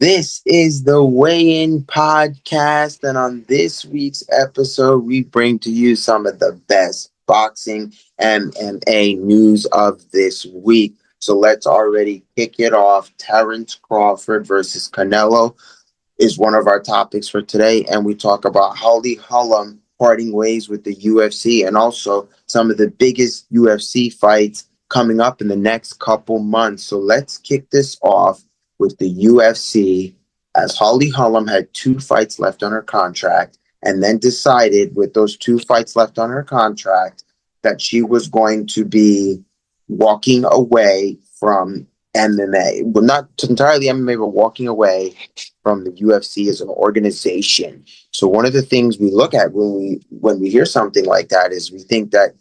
This is the Weigh In Podcast, and on this week's episode, we bring to you some of the best boxing MMA news of this week. So let's already kick it off. Terrence Crawford versus Canelo is one of our topics for today, and we talk about Holly Hullum parting ways with the UFC and also some of the biggest UFC fights coming up in the next couple months. So let's kick this off with the UFC, as Holly Hullum had 2 fights left on her contract and then decided with those 2 fights left on her contract that she was going to be walking away from MMA. Well, not entirely MMA, but walking away from the UFC as an organization. So one of the things we look at when we hear something like that is we think that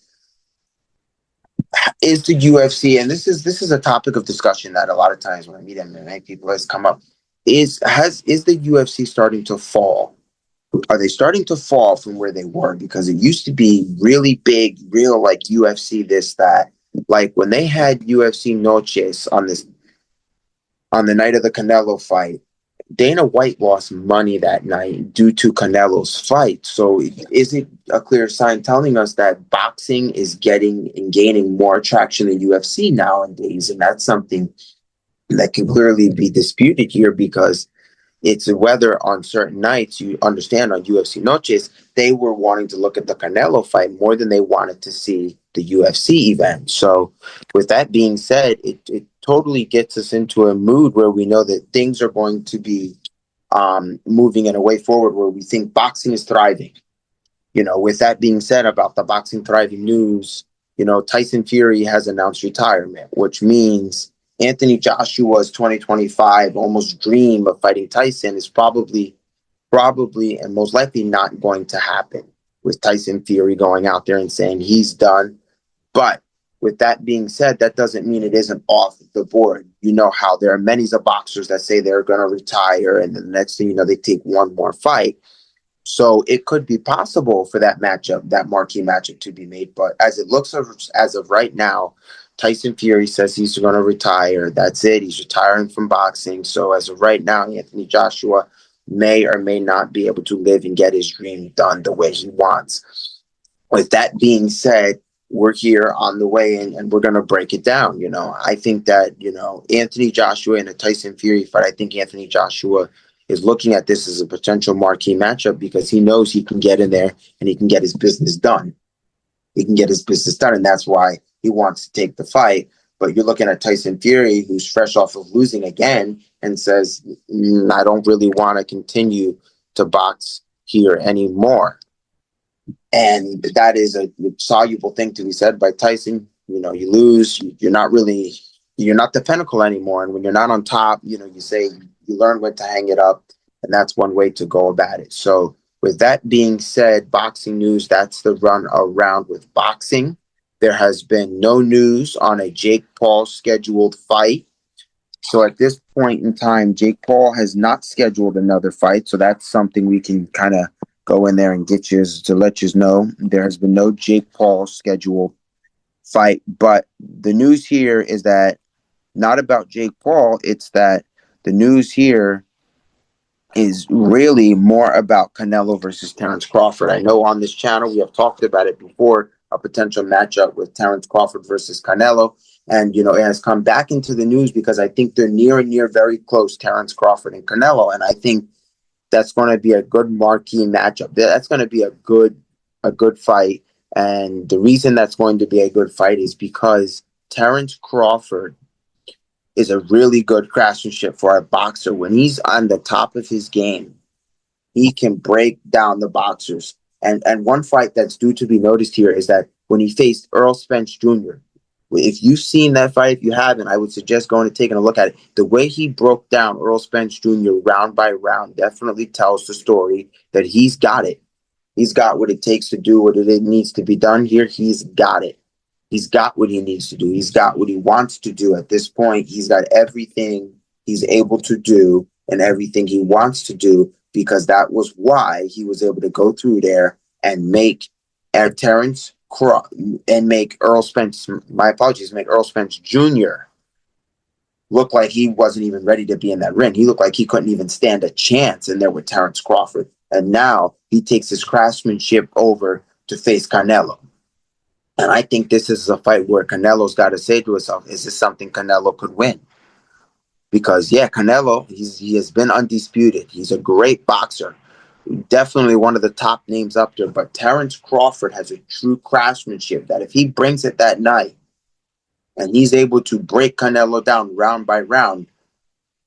is the UFC, and this is a topic of discussion that a lot of times when I meet MMA people has come up, is the UFC starting to fall? Are they starting to fall from where they were? Because it used to be really big, real like UFC this, that. Like when they had UFC Noches on the night of the Canelo fight, Dana White lost money that night due to Canelo's fight. So is it a clear sign telling us that boxing is getting and gaining more traction than UFC nowadays? And that's something that can clearly be disputed here, because it's whether on certain nights, you understand, on UFC Noches, they were wanting to look at the Canelo fight more than they wanted to see the UFC event. So with that being said, it totally gets us into a mood where we know that things are going to be moving in a way forward where we think boxing is thriving. With that being said about the boxing thriving news, Tyson Fury has announced retirement, which means Anthony Joshua's 2025 almost dream of fighting Tyson is probably and most likely not going to happen, with Tyson Fury going out there and saying he's done. But with that being said, that doesn't mean it isn't off the board. You know how there are many of boxers that say they're going to retire, and the next thing you know, they take one more fight. So it could be possible for that matchup, that marquee matchup, to be made. But as it looks as of right now, Tyson Fury says he's going to retire. That's it. He's retiring from boxing. So as of right now, Anthony Joshua may or may not be able to live and get his dream done the way he wants. With that being said, we're here on the way in and we're going to break it down. I think that, Anthony Joshua and a Tyson Fury fight, I think Anthony Joshua is looking at this as a potential marquee matchup because he knows he can get in there and he can get his business done. He can get his business done, and that's why he wants to take the fight. But you're looking at Tyson Fury, who's fresh off of losing again, and says, I don't really want to continue to box here anymore. And that is a soluble thing to be said by Tyson. You lose, you're not the pinnacle anymore. And when you're not on top, you say you learn when to hang it up. And that's one way to go about it. So with that being said, boxing news, that's the run around with boxing. There has been no news on a Jake Paul scheduled fight. So at this point in time, Jake Paul has not scheduled another fight. So that's something we can kind of go in there and get you to let you know. There has been no Jake Paul scheduled fight. But the news here is that not about Jake Paul. It's that the news here is really more about Canelo versus Terrence Crawford. I know on this channel we have talked about it before, a potential matchup with Terrence Crawford versus Canelo. And, it has come back into the news because I think they're near very close, Terrence Crawford and Canelo. And I think that's going to be a good marquee matchup. That's going to be a good fight. And the reason that's going to be a good fight is because Terrence Crawford is a really good craftsmanship for a boxer. When he's on the top of his game, he can break down the boxers. And one fight that's due to be noticed here is that when he faced Earl Spence Jr., if you've seen that fight, if you haven't, I would suggest going and taking a look at it. The way he broke down Earl Spence Jr. round by round definitely tells the story that he's got it. He's got what it takes to do what it needs to be done here. He's got it. He's got what he needs to do. He's got what he wants to do at this point. He's got everything he's able to do and everything he wants to do, because that was why he was able to go through there and make Terrence and make Earl Spence, make Earl Spence Jr. looked like he wasn't even ready to be in that ring. He looked like he couldn't even stand a chance in there with Terrence Crawford. And now he takes his craftsmanship over to face Canelo. And I think this is a fight where Canelo's got to say to himself, is this something Canelo could win? Because, yeah, Canelo, he has been undisputed. He's a great boxer. Definitely one of the top names up there. But Terrence Crawford has a true craftsmanship that if he brings it that night and he's able to break Canelo down round by round,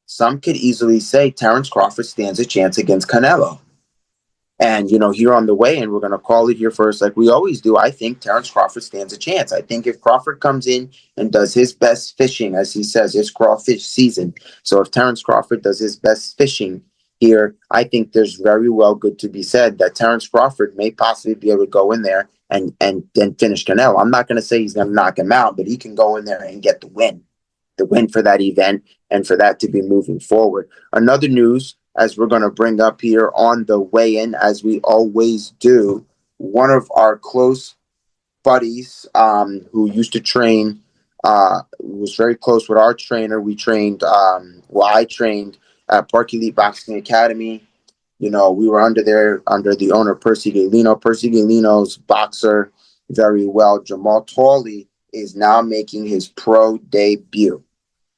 some could easily say Terrence Crawford stands a chance against Canelo. And, here on the way, and we're going to call it here first, like we always do, I think Terrence Crawford stands a chance. I think if Crawford comes in and does his best fishing, as he says, it's crawfish season. So if Terrence Crawford does his best fishing here, I think there's very well good to be said that Terrence Crawford may possibly be able to go in there and finish Canelo. I'm not going to say he's going to knock him out, but he can go in there and get the win for that event and for that to be moving forward. Another news, as we're going to bring up here on the weigh-in, as we always do, one of our close buddies who used to train, was very close with our trainer. We trained, I trained at Park Elite Boxing Academy. We were under the owner, Percy Galino. Percy Galino's boxer very well. Jamal Tawley is now making his pro debut.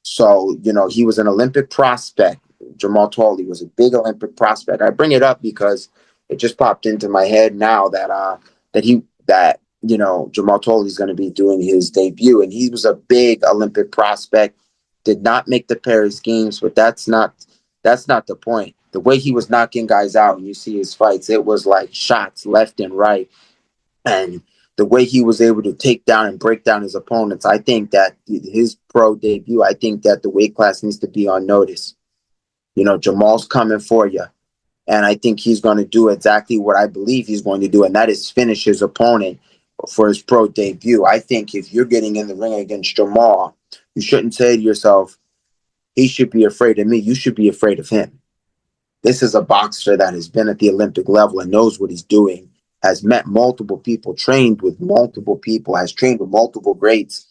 So, he was an Olympic prospect. Jamal Tawley was a big Olympic prospect. I bring it up because it just popped into my head now that Jamal Tawley is going to be doing his debut, and he was a big Olympic prospect. Did not make the Paris Games, but that's not the point. The way he was knocking guys out, and you see his fights, it was like shots left and right, and the way he was able to take down and break down his opponents, I think that his pro debut, I think that the weight class needs to be on notice. Jamal's coming for you. And I think he's going to do exactly what I believe he's going to do, and that is finish his opponent for his pro debut. I think if you're getting in the ring against Jamal, you shouldn't say to yourself, he should be afraid of me. You should be afraid of him. This is a boxer that has been at the Olympic level and knows what he's doing, has met multiple people, trained with multiple people, has trained with multiple greats.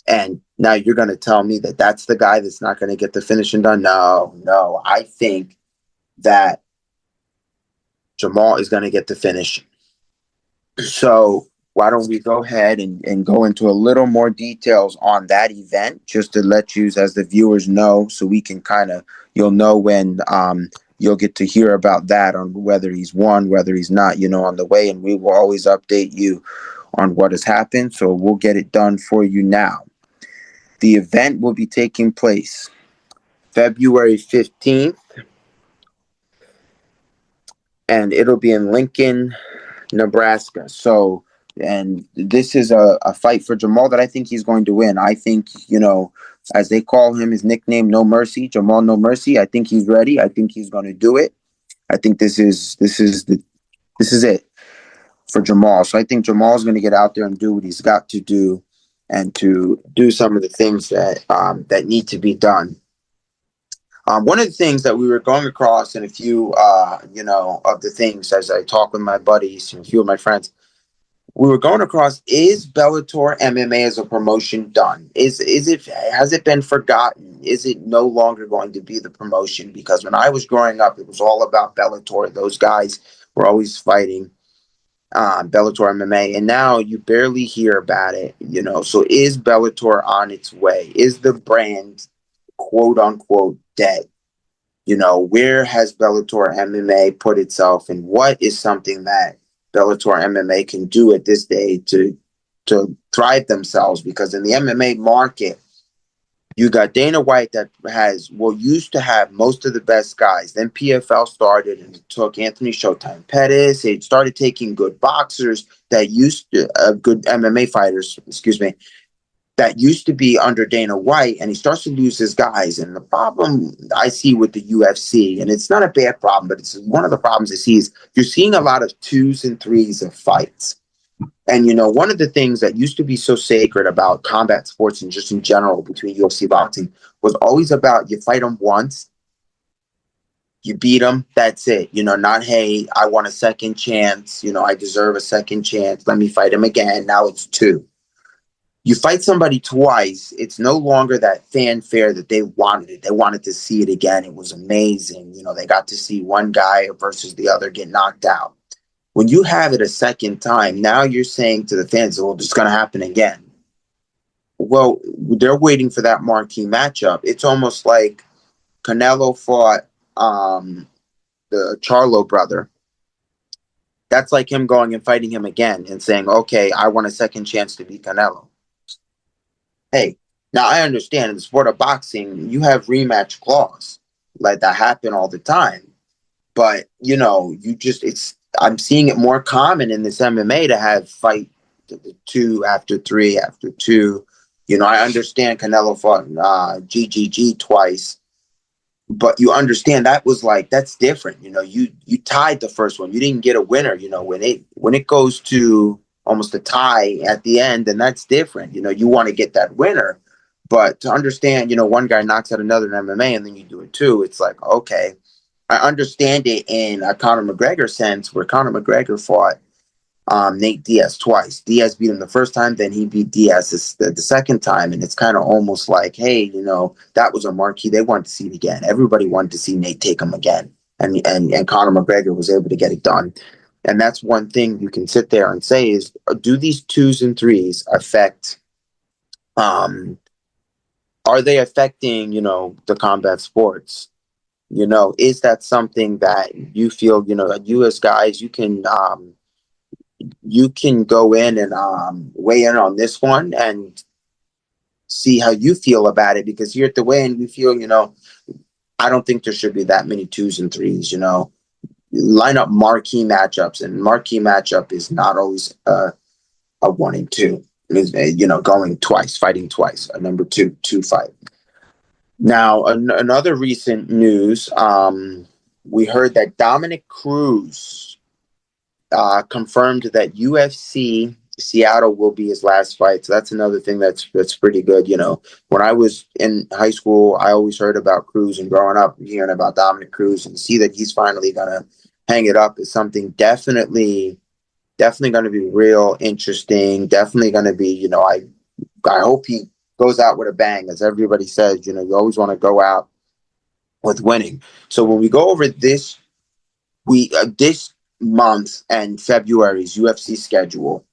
And now you're going to tell me that that's the guy that's not going to get the finishing done? No. I think that Jamal is going to get the finish. So why don't we go ahead and go into a little more details on that event, just to let you, as the viewers, know, so we can you'll know when you'll get to hear about that, on whether he's won, whether he's not, on the way. And we will always update you on what has happened. So we'll get it done for you now. The event will be taking place February 15th, and it'll be in Lincoln, Nebraska. So, and this is a fight for Jamal that I think he's going to win. I think, as they call him, his nickname, No Mercy, Jamal No Mercy. I think he's ready. I think he's going to do it. I think this is it for Jamal. So I think Jamal's going to get out there and do what he's got to do, and to do some of the things that need to be done. One of the things that we were going across in a few, of the things as I talk with my buddies, a few of my friends, we were going across, is Bellator MMA as a promotion done? Has it been forgotten? Is it no longer going to be the promotion? Because when I was growing up, it was all about Bellator. Those guys were always fighting Bellator MMA, and now you barely hear about it. So is Bellator on its way? Is the brand, quote unquote, dead? Where has Bellator MMA put itself, and what is something that Bellator MMA can do at this day to thrive themselves? Because in the MMA market, you got Dana White that used to have most of the best guys. Then PFL started and it took Anthony Showtime Pettis. It started taking good boxers that good MMA fighters, that used to be under Dana White, and he starts to lose his guys. And the problem I see with the UFC, and it's not a bad problem, but it's one of the problems I see, is you're seeing a lot of 2s and 3s of fights. And, one of the things that used to be so sacred about combat sports and just in general between UFC boxing was always about, you fight them once, you beat them, that's it. Not, hey, I want a second chance. I deserve a second chance. Let me fight him again. Now it's 2. You fight somebody twice, it's no longer that fanfare that they wanted it. They wanted to see it again. It was amazing. They got to see one guy versus the other get knocked out. When you have it a second time, now you're saying to the fans, well, it's going to happen again. Well, they're waiting for that marquee matchup. It's almost like Canelo fought the Charlo brother. That's like him going and fighting him again and saying, okay, I want a second chance to beat Canelo. Hey, now I understand in the sport of boxing, you have rematch clause. Like that happen all the time. But, I'm seeing it more common in this MMA to have fight two after three after two. I understand Canelo fought GGG twice, but you understand that's different. You tied the first one. You didn't get a winner. When it goes to almost a tie at the end, then that's different. You want to get that winner. But to understand, one guy knocks out another in MMA and then you do it too. It's like, okay, I understand it in a Conor McGregor sense, where Conor McGregor fought Nate Diaz twice. Diaz beat him the first time, then he beat Diaz the second time, and it's kind of almost like, hey, that was a marquee. They wanted to see it again. Everybody wanted to see Nate take him again, and Conor McGregor was able to get it done. And that's one thing you can sit there and say is, do these twos and threes affect? Are they affecting the combat sports? Is that something that you feel you as guys you can go in and weigh in on this one and see how you feel about it, because here at the weigh-in we feel I don't think there should be that many twos and threes. Line up marquee matchups, and marquee matchup is not always a 1 and 2. Going twice, fighting twice, a number two fight. Now, another recent news, we heard that Dominic Cruz confirmed that UFC Seattle will be his last fight. So that's another thing that's pretty good. When I was in high school, I always heard about Cruz, and growing up hearing about Dominic Cruz, and see that he's finally gonna hang it up is something definitely going to be real interesting. Definitely going to be, I hope he goes out with a bang, as everybody says. You always want to go out with winning. So when we go over this month and February's UFC schedule,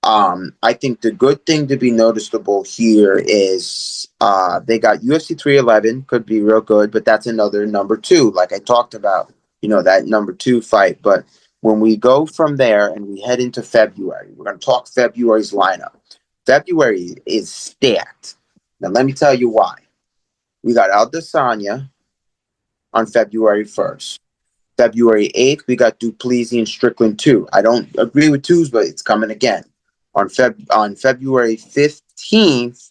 I think the good thing to be noticeable here is they got UFC 311, could be real good, but that's another number 2, like I talked about, that number 2 fight. But when we go from there and we head into February, we're going to talk February's lineup. February is stacked. Now, let me tell you why. We got Adesanya on February 1st. February 8th, we got Duplessis and Strickland 2. I don't agree with 2s, but it's coming again. On February 15th,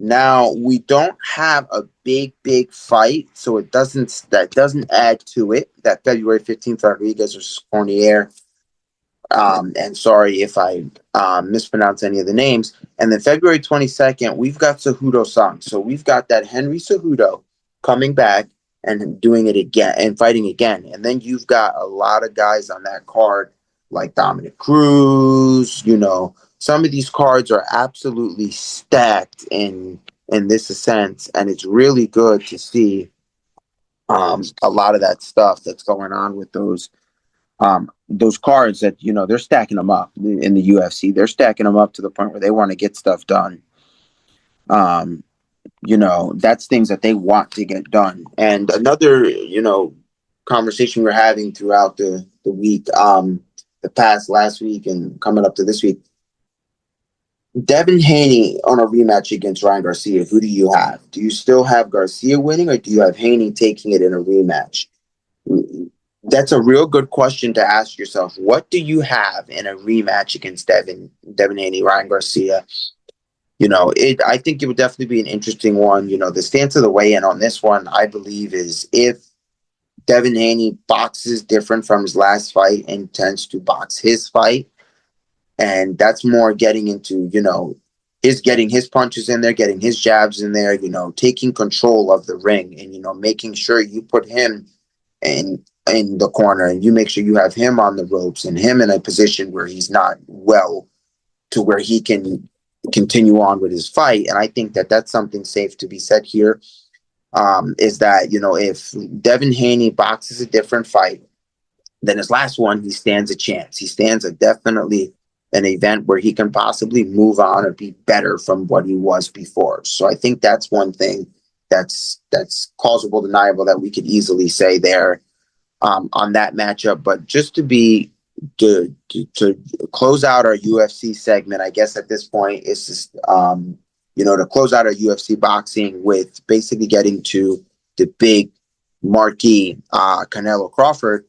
now we don't have a big fight, so that doesn't add to it. That February 15th, Rodriguez versus Cormier. And sorry if I mispronounce any of the names. And then February 22nd, we've got Cejudo-san. So we've got that Henry Cejudo coming back and doing it again and fighting again. And then you've got a lot of guys on that card like Dominic Cruz. Some of these cards are absolutely stacked in this sense, and it's really good to see a lot of that stuff that's going on with those cards that they're stacking them up in the UFC. They're stacking them up to the point where they want to get stuff done. That's things that they want to get done. And another conversation we're having throughout the week, the past last week and coming up to this week, Devin Haney on a rematch against Ryan Garcia. Who do you have? Do you still have Garcia winning, or do you have Haney taking it in a rematch? That's a real good question to ask yourself. What do you have in a rematch against Devin Haney, Ryan Garcia? I think it would definitely be an interesting one. The stance of the weigh-in on this one, I believe, is if Devin Haney boxes different from his last fight and tends to box his fight, and that's more getting into, getting his punches in there, getting his jabs in there, taking control of the ring, and, making sure you put him in the corner, and you make sure you have him on the ropes and him in a position where he's not well, to where he can continue on with his fight. And I think that that's something safe to be said here. Is that, if Devin Haney boxes a different fight than his last one, he stands a chance. He stands a definitely an event where he can possibly move on or be better from what he was before. So I think that's one thing that's causable, deniable, that we could easily say there on that matchup. But just to close out our UFC segment, I guess at this point, it's just to close out our UFC boxing with basically getting to the big marquee Canelo Crawford.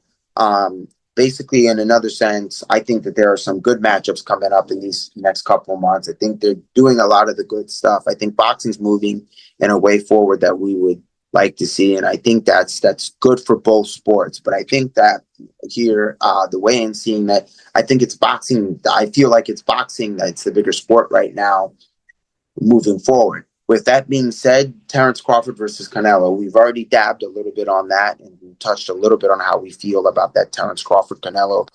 Basically, in another sense, I think that there are some good matchups coming up in these next couple of months. I think they're doing a lot of the good stuff. I think boxing's moving in a way forward that we would like to see, and I think that's good for both sports. But I think that here, the way I'm seeing that, I think it's boxing. I feel like it's boxing that's the bigger sport right now moving forward. With that being said, Terence Crawford versus Canelo, we've already dabbed a little bit on that, and we touched a little bit on how we feel about that Terence Crawford-Canelo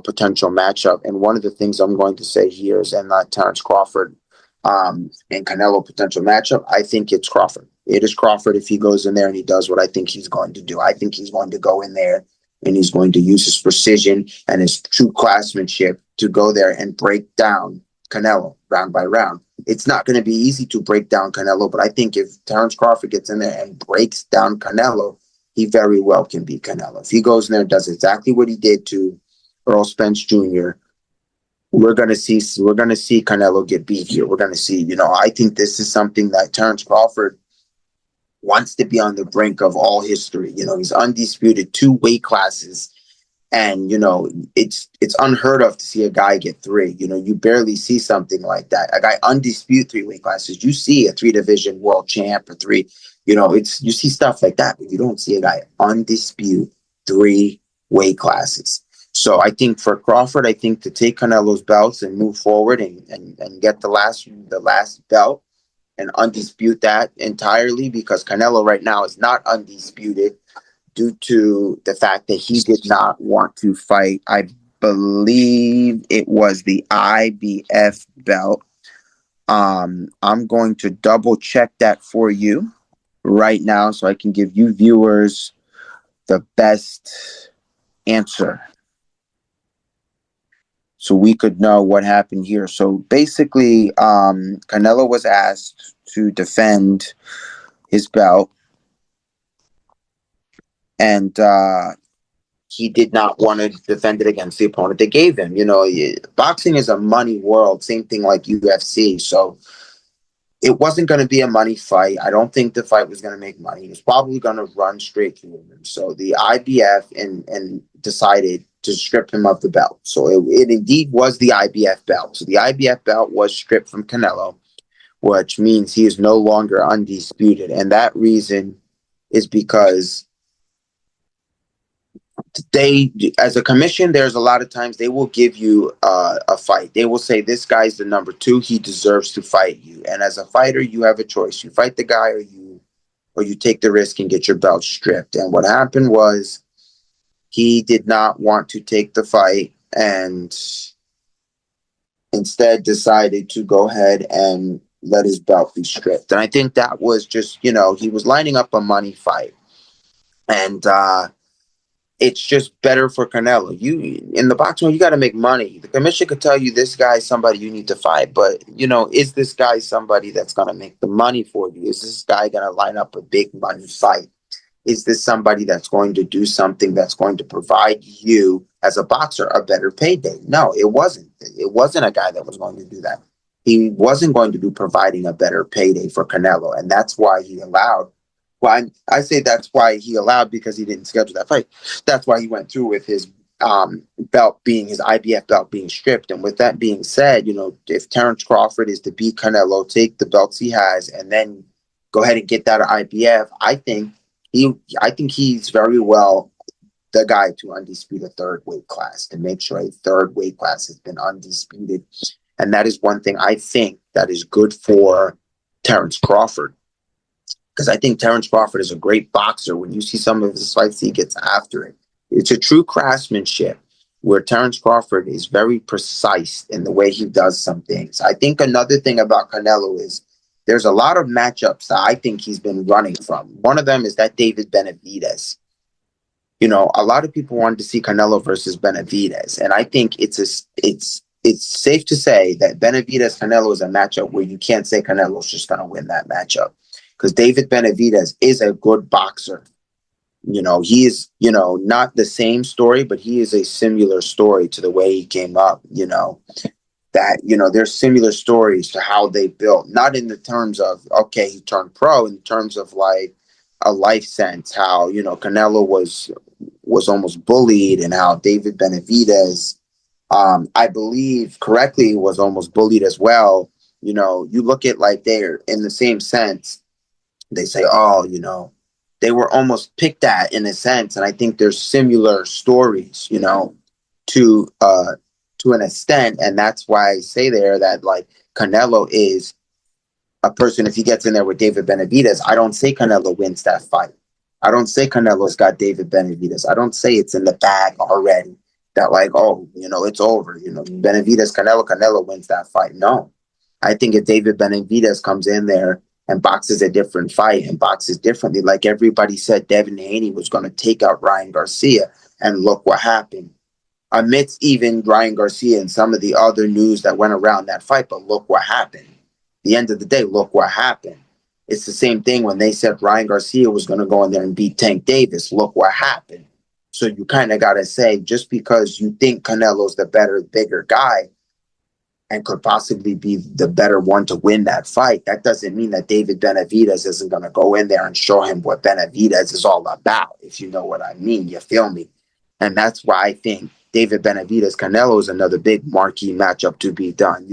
potential matchup. And one of the things I'm going to say here is in that Terence Crawford and Canelo potential matchup, I think it's Crawford. It is Crawford if he goes in there and he does what I think he's going to do. I think he's going to go in there and he's going to use his precision and his true craftsmanship to go there and break down Canelo round by round. It's not going to be easy to break down Canelo, but I think if Terence Crawford gets in there and breaks down Canelo, he very well can beat Canelo. If he goes in there and does exactly what he did to Earl Spence Jr., we're going to see Canelo get beat here. We're going to see, I think this is something that Terence Crawford wants to be on the brink of all history. He's undisputed 2 weight classes. And, it's unheard of to see a guy get 3. You barely see something like that. A guy undisputed 3 weight classes. You see a 3-division world champ or 3. You see stuff like that, but you don't see a guy undisputed 3 weight classes. So I think for Crawford, I think to take Canelo's belts and move forward and get the last belt and undispute that entirely, because Canelo right now is not undisputed due to the fact that he did not want to fight, I believe it was the IBF belt. I'm going to double check that for you right now so I can give you viewers the best answer, so we could know what happened here. So basically, Canelo was asked to defend his belt, and he did not want to defend it against the opponent they gave him. Boxing is a money world, same thing like UFC. So it wasn't going to be a money fight. I don't think the fight was going to make money. It was probably going to run straight through him. So the IBF and decided to strip him of the belt. So it indeed was the IBF belt. So the IBF belt was stripped from Canelo, which means he is no longer undisputed. And that reason is because they, as a commission, there's a lot of times they will give you a fight. They will say, this guy's the number 2. He deserves to fight you. And as a fighter, you have a choice. You fight the guy or you take the risk and get your belt stripped. And what happened was he did not want to take the fight and instead decided to go ahead and let his belt be stripped. And I think that was just, he was lining up a money fight. And it's just better for Canelo. In the boxing, you got to make money. The commission could tell you this guy's somebody you need to fight, but is this guy somebody that's going to make the money for you? Is this guy going to line up a big money fight? Is this somebody that's going to do something that's going to provide you as a boxer a better payday? No, it wasn't. It wasn't a guy that was going to do that. He wasn't going to be providing a better payday for Canelo, and that's why he allowed. Well, I say that's why he allowed, because he didn't schedule that fight. That's why he went through with his belt being, his IBF belt being stripped. And with that being said, if Terence Crawford is to beat Canelo, take the belts he has, and then go ahead and get that IBF, I think he's very well the guy to undispute a 3rd weight class, to make sure a 3rd weight class has been undisputed. And that is one thing I think that is good for Terence Crawford. Because I think Terence Crawford is a great boxer. When you see some of his fights, he gets after it. It's a true craftsmanship. where Terrence Crawford is very precise in the way he does some things. I think another thing about Canelo is there's a lot of matchups that I think he's been running from. One of them is that David Benavidez. A lot of people wanted to see Canelo versus Benavidez, and I think it's safe to say that Benavidez Canelo is a matchup where you can't say Canelo's just going to win that matchup, because David Benavidez is a good boxer. He is, not the same story, but he is a similar story to the way he came up. There's similar stories to how they built, not in the terms of, okay, he turned pro, in terms of like a life sense, how, Canelo was almost bullied, and how David Benavidez, I believe correctly, was almost bullied as well. You look at, like, they're in the same sense. They say, oh, they were almost picked at in a sense. And I think there's similar stories, to an extent. And that's why I say there that, like, Canelo is a person, if he gets in there with David Benavidez, I don't say Canelo wins that fight. I don't say Canelo's got David Benavidez. I don't say it's in the bag already, that, like, oh, it's over. Benavidez, Canelo wins that fight. No. I think if David Benavidez comes in there and boxes a different fight and boxes differently, like everybody said Devin Haney was going to take out Ryan Garcia, and look what happened. Amidst even Ryan Garcia and some of the other news that went around that fight, but look what happened. At the end of the day, look what happened. It's the same thing when they said Ryan Garcia was going to go in there and beat Tank Davis. Look what happened. So you kind of got to say, just because you think Canelo's the better, bigger guy and could possibly be the better one to win that fight, that doesn't mean that David Benavidez isn't going to go in there and show him what Benavidez is all about, if you know what I mean. You feel me? And that's why I think David Benavidez Canelo is another big marquee matchup to be done.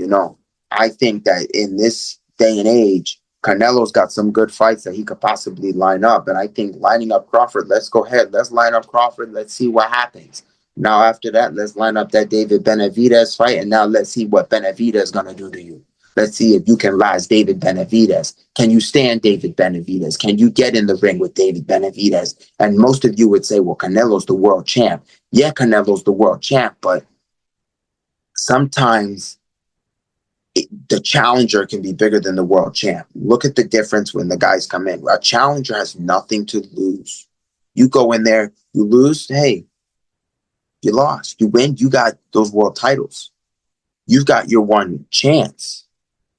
I think that in this day and age, Canelo's got some good fights that he could possibly line up. And I think lining up Crawford, let's go ahead. Let's line up Crawford. Let's see what happens. Now, after that, let's line up that David Benavidez fight. And now let's see what Benavidez is going to do to you. Let's see if you can last David Benavidez. Can you stand David Benavidez? Can you get in the ring with David Benavidez? And most of you would say, well, Canelo's the world champ. Yeah, Canelo's the world champ, but sometimes the challenger can be bigger than the world champ. Look at the difference when the guys come in. A challenger has nothing to lose. You go in there, you lose, hey, you lost. You win, you got those world titles. You've got your one chance.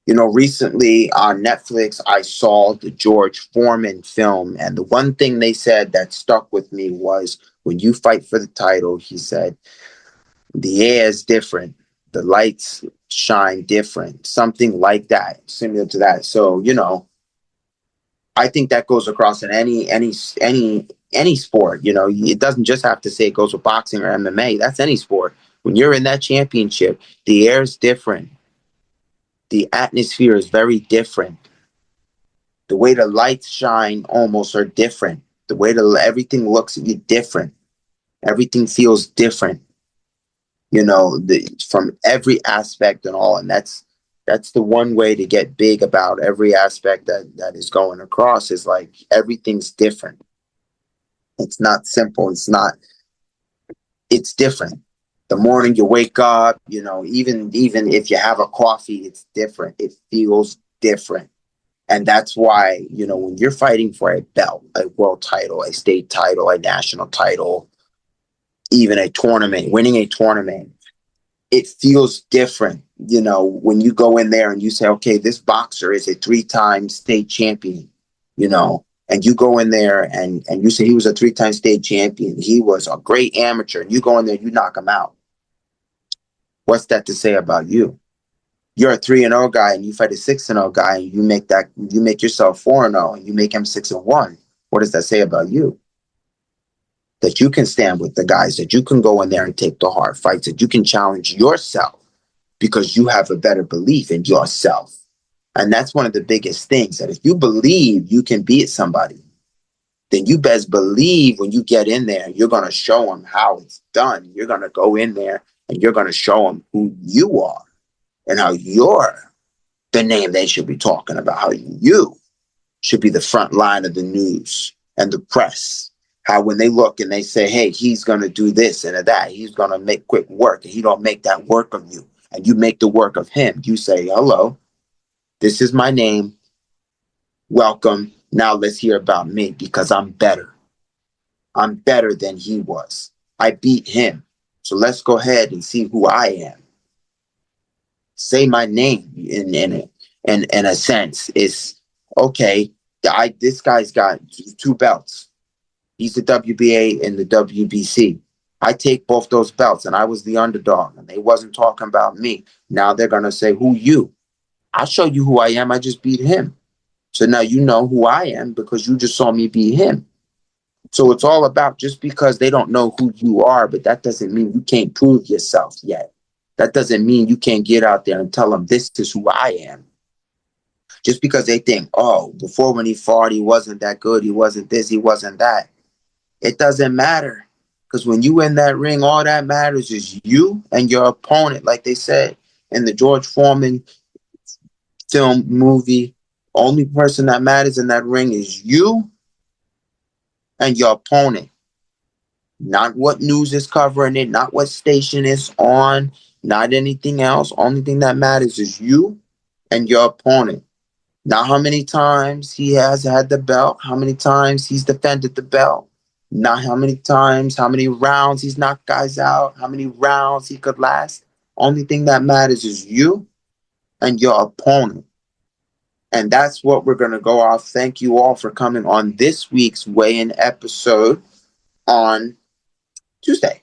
Recently on Netflix, I saw the George Foreman film, and the one thing they said that stuck with me was, when you fight for the title, he said, the air is different. The lights shine different. Something like that, similar to that. So, I think that goes across in any sport. It doesn't just have to say it goes with boxing or MMA. That's any sport. When you're in that championship, the air is different. The atmosphere is very different. The way the lights shine almost are different. The way everything looks at you different. Everything feels different. From every aspect and all. And that's the one way to get big about every aspect that is going across, is like everything's different. It's not simple. It's different. The morning you wake up, even if you have a coffee, it's different. It feels different. And that's why, when you're fighting for a belt, a world title, a state title, a national title, even a tournament, winning a tournament, it feels different. When you go in there and you say, okay, this boxer is a 3-time state champion, and you go in there and you say he was a 3-time state champion. He was a great amateur. And you go in there, you knock him out. What's that to say about you? You're a 3-0 guy and you fight a 6-0 guy, and you make yourself 4-0 and you make him 6-1. What does that say about you? That you can stand with the guys, that you can go in there and take the hard fights, that you can challenge yourself because you have a better belief in yourself. And that's one of the biggest things, that if you believe you can beat somebody, then you best believe when you get in there, you're going to show them how it's done. You're going to go in there and you're going to show them who you are and how you're the name they should be talking about, how you should be the front line of the news and the press, How when they look and they say, hey, he's going to do this and that, he's going to make quick work, and he don't make that work of you, and you make the work of him. You say, hello, this is my name. Welcome. Now let's hear about me, because I'm better. I'm better than he was. I beat him. So let's go ahead and see who I am. Say my name in a sense. It's okay. This guy's got two belts. He's the WBA and the WBC. I take both those belts, and I was the underdog, and they wasn't talking about me. Now they're gonna say, who you? I'll show you who I am. I just beat him. So now you know who I am because you just saw me beat him. So it's all about, just because they don't know who you are, but that doesn't mean you can't prove yourself yet. That doesn't mean you can't get out there and tell them, this is who I am. Just because they think, oh, before when he fought, he wasn't that good, he wasn't this, he wasn't that. It doesn't matter. Because when you in that ring, all that matters is you and your opponent. Like they said in the George Foreman film movie, only person that matters in that ring is you and your opponent. Not what news is covering it, not what station it's on, not anything else. Only thing that matters is you and your opponent. Not how many times he has had the belt, how many times he's defended the belt, not how many times, how many rounds he's knocked guys out, how many rounds he could last. Only thing that matters is you and your opponent. And that's what we're going to go off. Thank you all for coming on this week's weigh-in episode on Tuesday.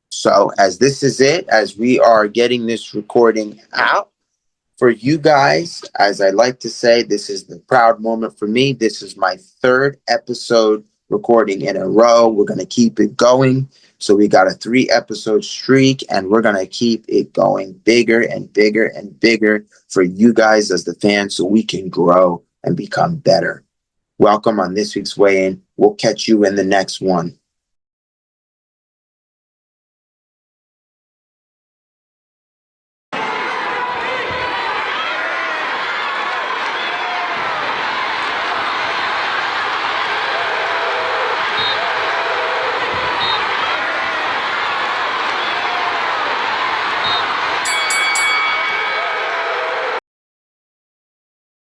So as this is it, as we are getting this recording out for you guys, as I like to say, this is the proud moment for me. This is my third episode recording in a row. We're going to keep it going. So we got a 3-episode streak, and we're going to keep it going bigger and bigger and bigger for you guys as the fans, so we can grow and become better. Welcome on this week's weigh-in. We'll catch you in the next one.